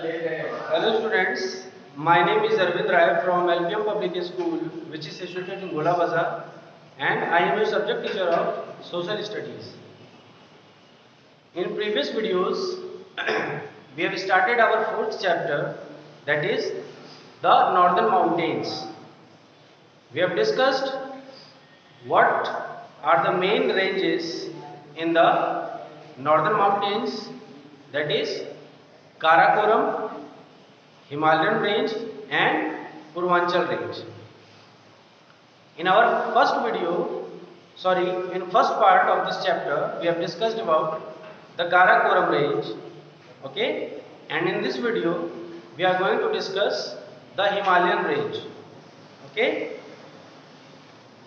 Hello students, my name is Arvind Rai from LPM Public School, which is situated in Gola Bazaar, and I am a subject teacher of Social Studies. In previous videos, we have started our fourth chapter, that is the Northern Mountains. We have discussed what are the main ranges in the Northern Mountains, that is Karakoram, Himalayan range and Purvanchal range. In our first first part of this chapter, we have discussed about the Karakoram range, okay, and in this video, we are going to discuss the Himalayan range, okay.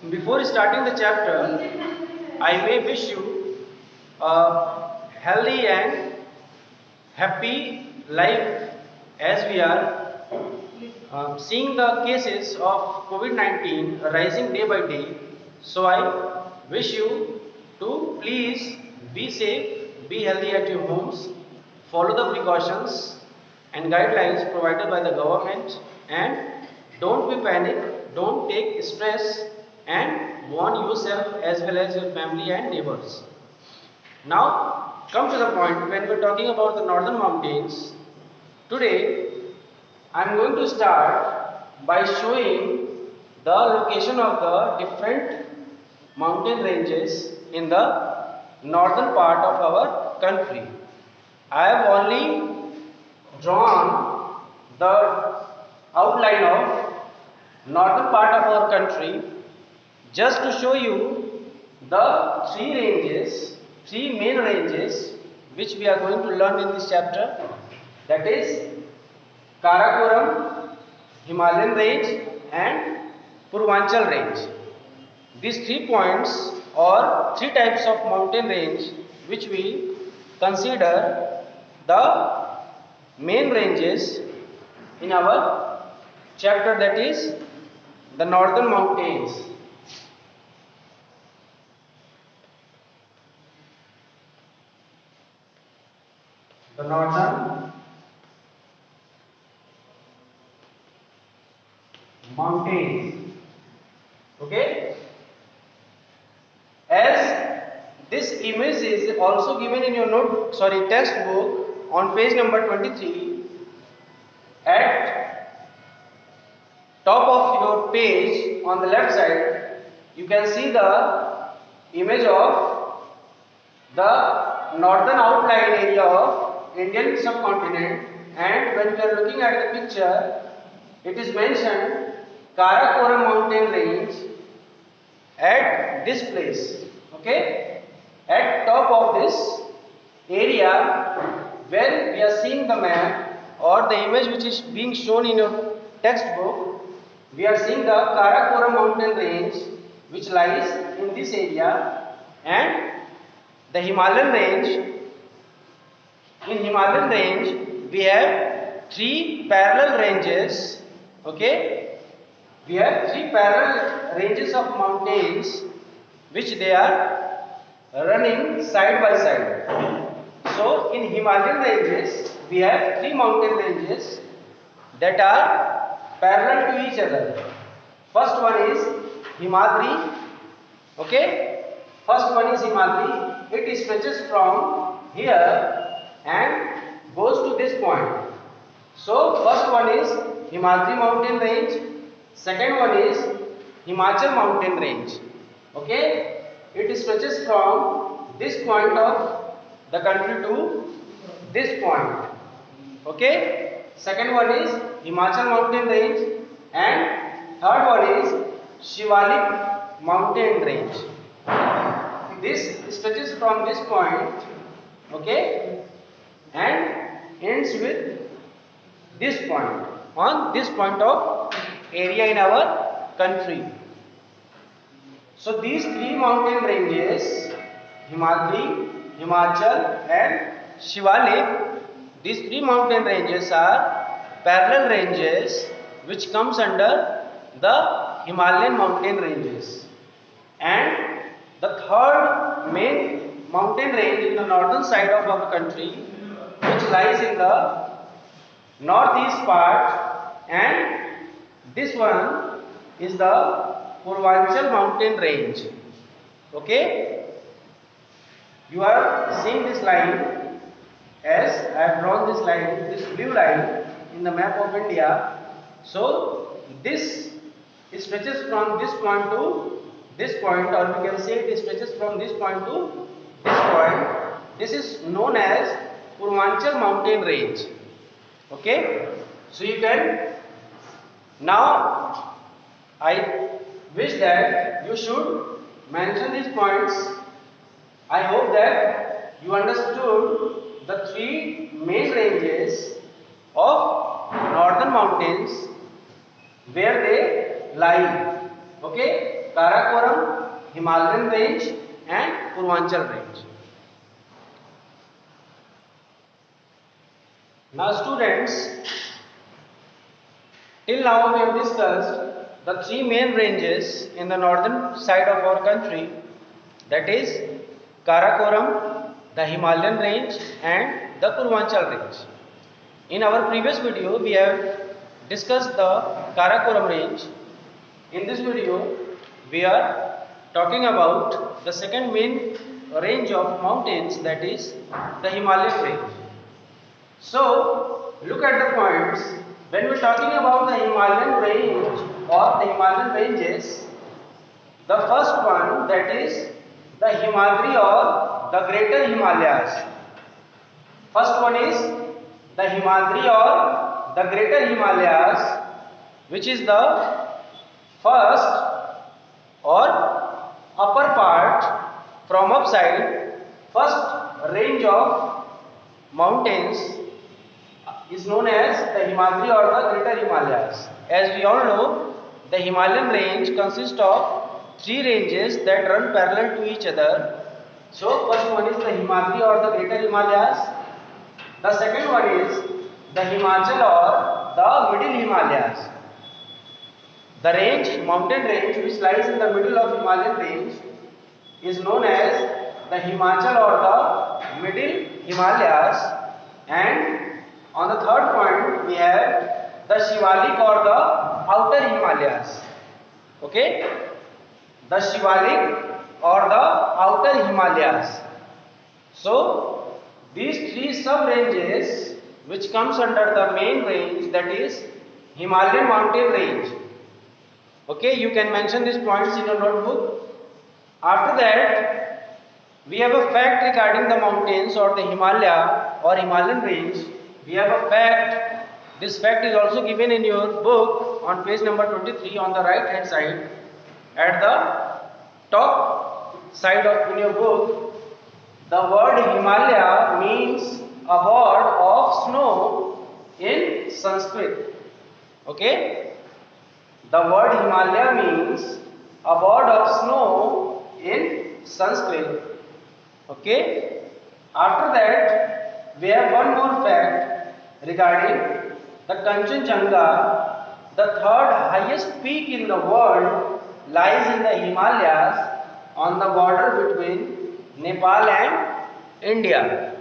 Before starting the chapter, I may wish you a healthy and happy life as we are seeing the cases of COVID-19 rising day by day. So I wish you to please be safe, be healthy at your homes, follow the precautions and guidelines provided by the government, and don't be panic, don't take stress, and warn yourself as well as your family and neighbors. Now come to the point. When we are talking about the Northern Mountains, today I am going to start by showing the location of the different mountain ranges in the northern part of our country. I have only drawn the outline of northern part of our country just to show you the three main ranges which we are going to learn in this chapter, that is Karakoram, Himalayan range and Purvanchal range. These 3 points or 3 types of mountain range which we consider the main ranges in our chapter, that is the Northern Mountains. The Northern Mountains, okay. As this image is also given in your textbook on page number 23, at top of your page on the left side you can see the image of the northern outline area of Indian subcontinent, and when we are looking at the picture, it is mentioned Karakoram mountain range at this place, okay, at top of this area. When we are seeing the map or the image which is being shown in your textbook, we are seeing the Karakoram mountain range which lies in this area, and the Himalayan range. In Himalayan range we have 3 parallel ranges, okay. We have 3 parallel ranges of mountains which they are running side by side. So in Himalayan ranges we have 3 mountain ranges that are parallel to each other. First one is Himadri, okay. First one is Himadri. It stretches from here and goes to this point. So first one is Himadri mountain range, second one is Himachal mountain range, okay. It stretches from this point of the country to this point, okay. Second one is Himachal mountain range, and third one is Shivalik mountain range. This stretches from this point, okay, and ends with this point, on this point of area in our country. So these 3 mountain ranges, Himadri, Himachal and Shivalik, these 3 mountain ranges are parallel ranges which comes under the Himalayan mountain ranges. And the third main mountain range in the northern side of our country, which lies in the northeast part, and this one is the Purvanchal mountain range. Okay, you are seeing this line, as I have drawn this line, this blue line in the map of India. So this stretches from this point to this point, or we can say it stretches from this point to this point. This is known as Purvanchal mountain range. Okay, so you can, now I wish that you should mention these points. I hope that you understood the three main ranges of northern mountains where they lie. Okay, Karakoram, Himalayan range and Purvanchal range. Now students, till now we have discussed the three main ranges in the northern side of our country, that is Karakoram, the Himalayan range and the Purvanchal range. In our previous video we have discussed the Karakoram range. In this video we are talking about the second main range of mountains, that is the Himalayan range. So look at the points. When we are talking about the Himalayan range or the Himalayan ranges, the first one, that is the Himadri or the Greater Himalayas. First one is the Himadri or the Greater Himalayas, which is the first or upper part from upside. First range of mountains is known as the Himadri or the Greater Himalayas. As we all know, the Himalayan range consists of three ranges that run parallel to each other. So first one is the Himadri or the Greater Himalayas. The second one is the Himachal or the Middle Himalayas. The range, mountain range which lies in the middle of Himalayan range is known as the Himachal or the Middle Himalayas. And on the third point we have the Shivalik or the Outer Himalayas. Okay, the Shivalik or the Outer Himalayas. So these three sub ranges which comes under the main range, that is Himalayan mountain range. Okay, you can mention these points in your notebook. After that we have a fact regarding the mountains or the Himalaya or Himalayan range. We have a fact. This fact is also given in your book on page number 23 on the right hand side. At the top side of in your book, the word Himalaya means a board of snow in Sanskrit. Okay, the word Himalaya means a board of snow in Sanskrit. Okay, after that we have one more fact regarding the Kanchenjunga. The third highest peak in the world lies in the Himalayas on the border between Nepal and India.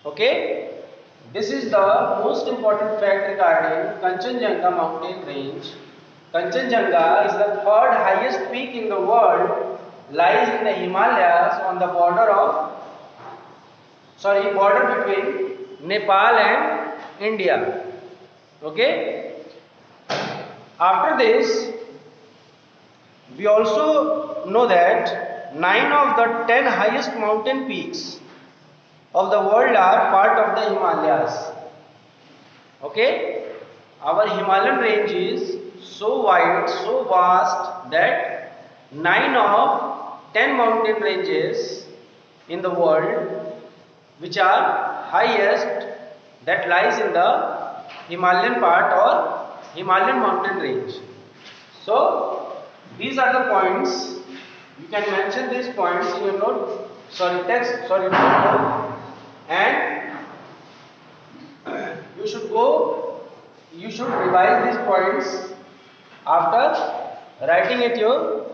Okay, this is the most important fact regarding Kanchenjunga mountain range. Kanchenjunga is the third highest peak in the world, lies in the Himalayas on the border between Nepal and India. Okay, after this we also know that 9 of the 10 highest mountain peaks of the world are part of the Himalayas. Okay, our Himalayan range is so wide, so vast that 9 of 10 mountain ranges in the world which are highest, that lies in the Himalayan part or Himalayan mountain range. So these are the points. You can mention these points in your notebook, and you should revise these points after writing it your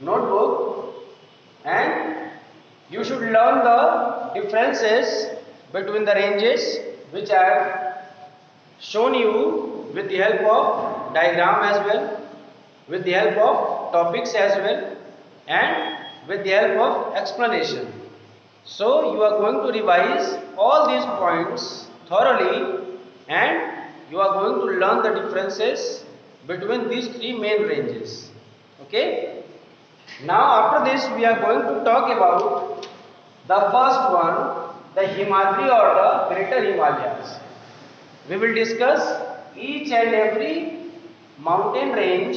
notebook, and you should learn the differences between the ranges which I have shown you with the help of diagram as well, with the help of topics as well, and with the help of explanation. So you are going to revise all these points thoroughly, and you are going to learn the differences between these three main ranges. Okay. Now after this we are going to talk about the first one, the Himadri or the Greater Himalayas. We will discuss each and every mountain range,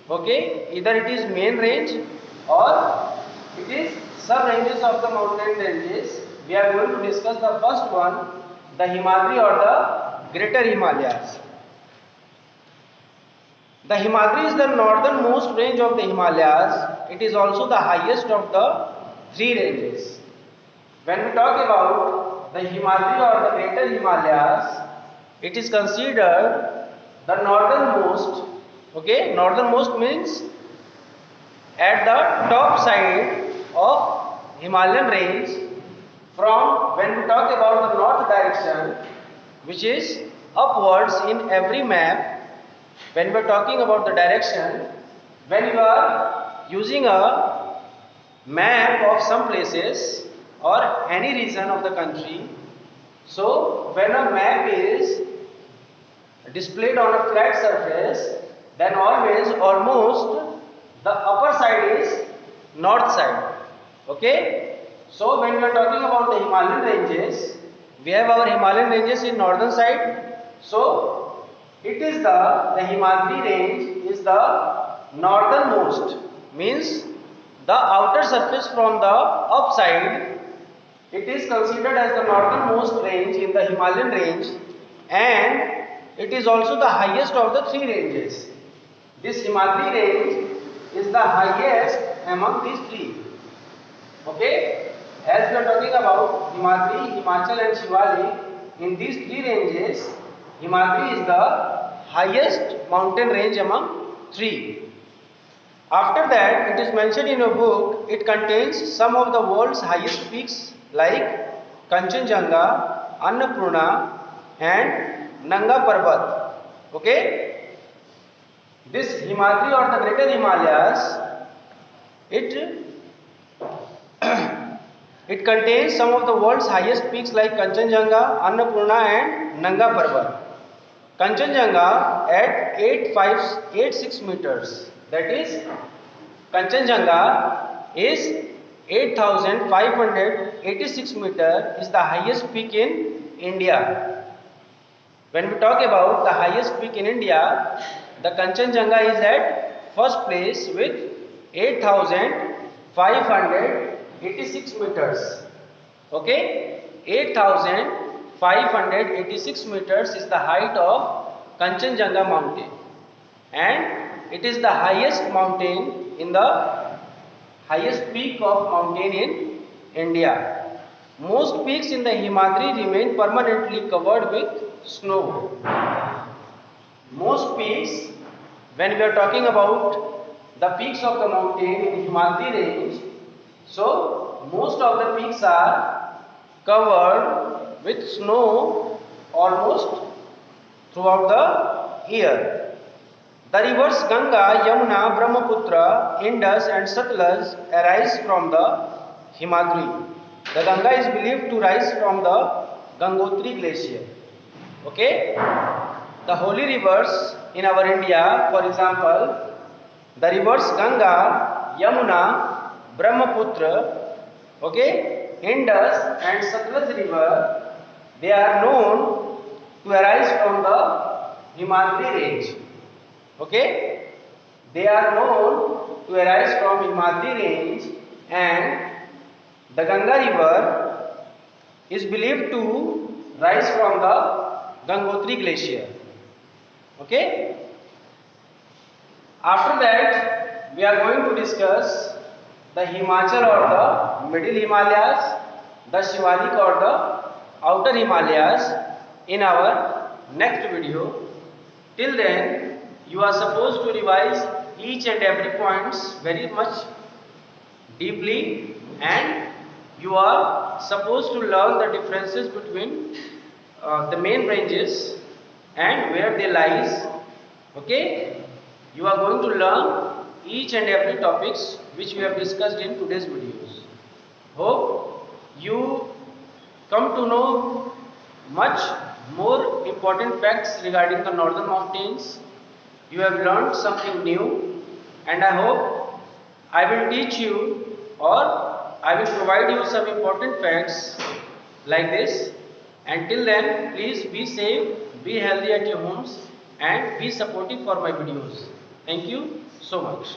okay, either it is main range or it is sub ranges of the mountain ranges. We are going to discuss the first one, the Himadri or the Greater Himalayas. The Himadri is the northernmost range of the Himalayas. It is also the highest of the three ranges. When we talk about the Himadri or the Greater Himalayas, it is considered the northernmost. Okay, northernmost means at the top side of Himalayan range. From when we talk about the north direction, which is upwards in every map, when we are talking about the direction, when you are using a map of some places or any region of the country, so when a map is displayed on a flat surface, then always almost the upper side is north side. Okay. So when we are talking about the Himalayan ranges, we have our Himalayan ranges in northern side. So it is the Himadri range is the northernmost, means the outer surface from the upside. It is considered as the northernmost range in the Himalayan range, and it is also the highest of the three ranges. This Himadri range is the highest among these three. Okay, as we are talking about Himadri, Himachal and Shivalik, in these three ranges, Himadri is the highest mountain range among three. After that, it is mentioned in a book, it contains some of the world's highest peaks like Kanchenjunga, Annapurna and Nanga Parbat. Okay, this Himadri or the Greater Himalayas, it contains some of the world's highest peaks like Kanchenjunga, Annapurna and Nanga Parbat. Kanchenjunga at 8586 meters, that is Kanchenjunga is 8586 meter, is the highest peak in India. When we talk about the highest peak in India, the Kanchenjunga is at first place with 8586 meters. Okay, 8586 meters is the height of Kanchenjunga mountain, and it is the highest mountain in the highest peak of mountain in India. Most peaks in the Himadri remain permanently covered with snow. Most peaks, when we are talking about the peaks of the mountain in Himadri range, so most of the peaks are covered with snow almost throughout the year. The rivers Ganga, Yamuna, Brahmaputra, Indus and Satluj arise from the Himadri. The Ganga is believed to rise from the Gangotri glacier. Okay? The holy rivers in our India, for example, the rivers Ganga, Yamuna, Brahmaputra, okay, Indus and Satluj river, they are known to arise from the Himadri range. Okay, they are known to arise from Himadri range, and the Ganga river is believed to rise from the Gangotri glacier. Okay. After that, we are going to discuss the Himachal or the Middle Himalayas, the Shivalik or the Outer Himalayas in our next video. Till then, you are supposed to revise each and every points very much deeply, and you are supposed to learn the differences between the main ranges and where they lies. Okay, you are going to learn each and every topics which we have discussed in today's videos. Hope you come to know much more important facts regarding the northern mountains. You have learned something new, and I hope I will teach you or I will provide you some important facts like this. Until then, please be safe, be healthy at your homes, and be supportive for my videos. Thank you so much.